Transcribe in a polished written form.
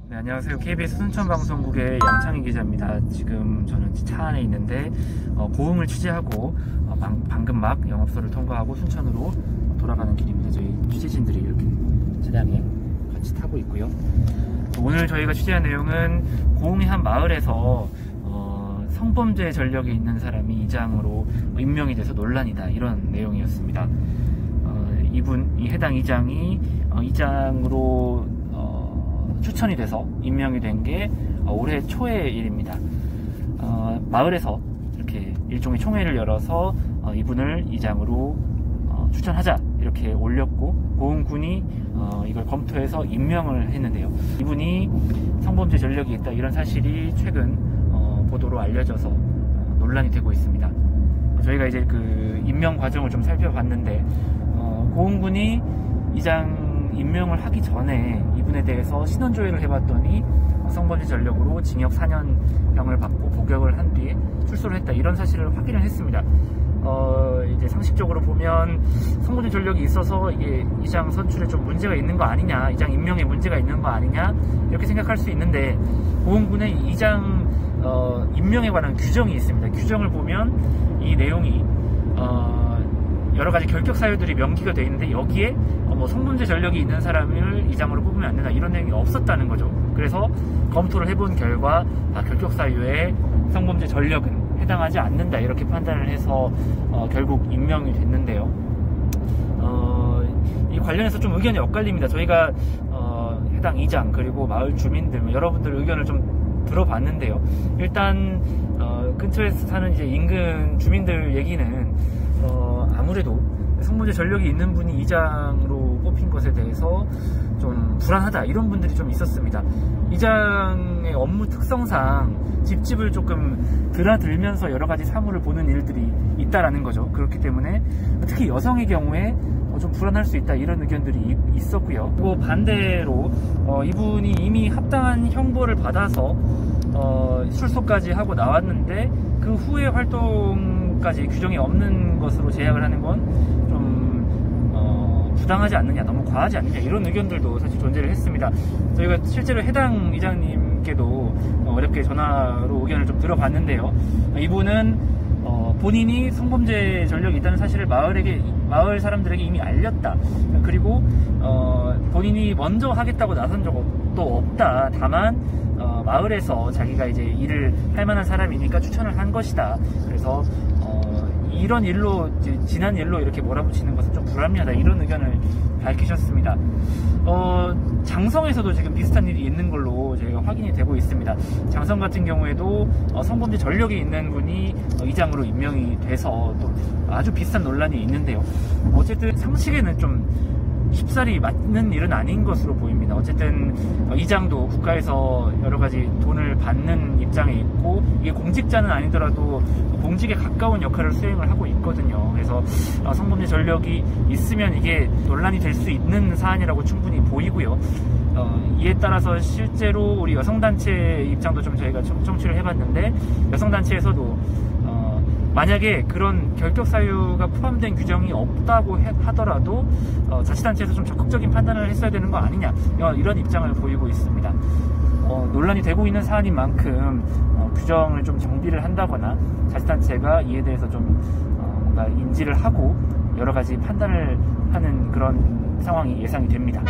네, 안녕하세요. KBS 순천방송국의 양창희 기자입니다. 지금 저는 차 안에 있는데 고흥을 취재하고 방금 막 영업소를 통과하고 순천으로 돌아가는 길입니다. 저희 취재진들이 이렇게 차량에 같이 타고 있고요. 오늘 저희가 취재한 내용은 고흥의 한 마을에서 성범죄 전력이 있는 사람이 이장으로 임명이 돼서 논란이다, 이런 내용이었습니다. 이 해당 이장이 이장으로 추천이 돼서 임명이 된 게 올해 초의 일입니다. 마을에서 이렇게 일종의 총회를 열어서 이분을 이장으로 추천하자 이렇게 올렸고, 고흥군이 이걸 검토해서 임명을 했는데요. 이분이 성범죄 전력이 있다, 이런 사실이 최근 보도로 알려져서 논란이 되고 있습니다. 저희가 이제 그 임명 과정을 좀 살펴봤는데, 고흥군이 이장 임명을 하기 전에 이분에 대해서 신원조회를 해봤더니 성범죄 전력으로 징역 4년형을 받고 복역을 한 뒤에 출소를 했다, 이런 사실을 확인을 했습니다. 이제 상식적으로 보면 성범죄 전력이 있어서 이게 이장 선출에 좀 문제가 있는 거 아니냐, 이장 임명에 문제가 있는 거 아니냐, 이렇게 생각할 수 있는데, 고흥군의 이장 임명에 관한 규정이 있습니다. 규정을 보면 이 내용이 여러 가지 결격 사유들이 명기가 되어 있는데, 여기에 성범죄 전력이 있는 사람을 이장으로 뽑으면 안 된다, 이런 내용이 없었다는 거죠. 그래서 검토를 해본 결과 결격 사유에 성범죄 전력은 해당하지 않는다, 이렇게 판단을 해서 결국 임명이 됐는데요. 이 관련해서 좀 의견이 엇갈립니다. 저희가 해당 이장 그리고 마을 주민들, 여러분들 의견을 좀 들어봤는데요. 일단 근처에 사는 이제 인근 주민들 얘기는 아무래도 성범죄 전력이 있는 분이 이장으로 뽑힌 것에 대해서 좀 불안하다, 이런 분들이 좀 있었습니다. 이장의 업무 특성상 집집을 조금 드나들면서 여러 가지 사무를 보는 일들이 있다라는 거죠. 그렇기 때문에 특히 여성의 경우에 좀 불안할 수 있다, 이런 의견들이 있었고요. 그리고 반대로 이분이 이미 합당한 형벌을 받아서 출소까지 하고 나왔는데, 그 후의 활동까지 규정이 없는 것으로 제약을 하는 건 좀 부당하지 않느냐, 너무 과하지 않느냐, 이런 의견들도 사실 존재를 했습니다. 저희가 실제로 해당 이장님께도 어렵게 전화로 의견을 좀 들어봤는데요. 이분은 본인이 성범죄 전력이 있다는 사실을 마을 사람들에게 이미 알렸다. 그리고 본인이 먼저 하겠다고 나선 적도 없다. 다만 마을에서 자기가 이제 일을 할 만한 사람이니까 추천을 한 것이다. 그래서 이런 일로, 지난 일로 이렇게 몰아붙이는 것은 좀 불합리하다, 이런 의견을 밝히셨습니다. 장성에서도 지금 비슷한 일이 있는 걸로 저희가 확인이 되고 있습니다. 장성 같은 경우에도 성범죄 전력이 있는 분이 이장으로 임명이 돼서 또 아주 비슷한 논란이 있는데요. 어쨌든 상식에는 좀 쉽사리 맞는 일은 아닌 것으로 보입니다. 어쨌든 이장도 국가에서 여러 가지 돈을 받는 입장에 있고, 이게 공직자는 아니더라도 공직에 가까운 역할을 수행을 하고 있거든요. 그래서 성범죄 전력이 있으면 이게 논란이 될 수 있는 사안이라고 충분히 보이고요. 이에 따라서 실제로 우리 여성단체 입장도 좀 저희가 청취를 해봤는데, 여성단체에서도 만약에 그런 결격 사유가 포함된 규정이 없다고 하더라도 자치단체에서 좀 적극적인 판단을 했어야 되는 거 아니냐, 이런 입장을 보이고 있습니다. 논란이 되고 있는 사안인 만큼 규정을 좀 정비를 한다거나 자치단체가 이에 대해서 좀 뭔가 인지를 하고 여러 가지 판단을 하는 그런 상황이 예상이 됩니다.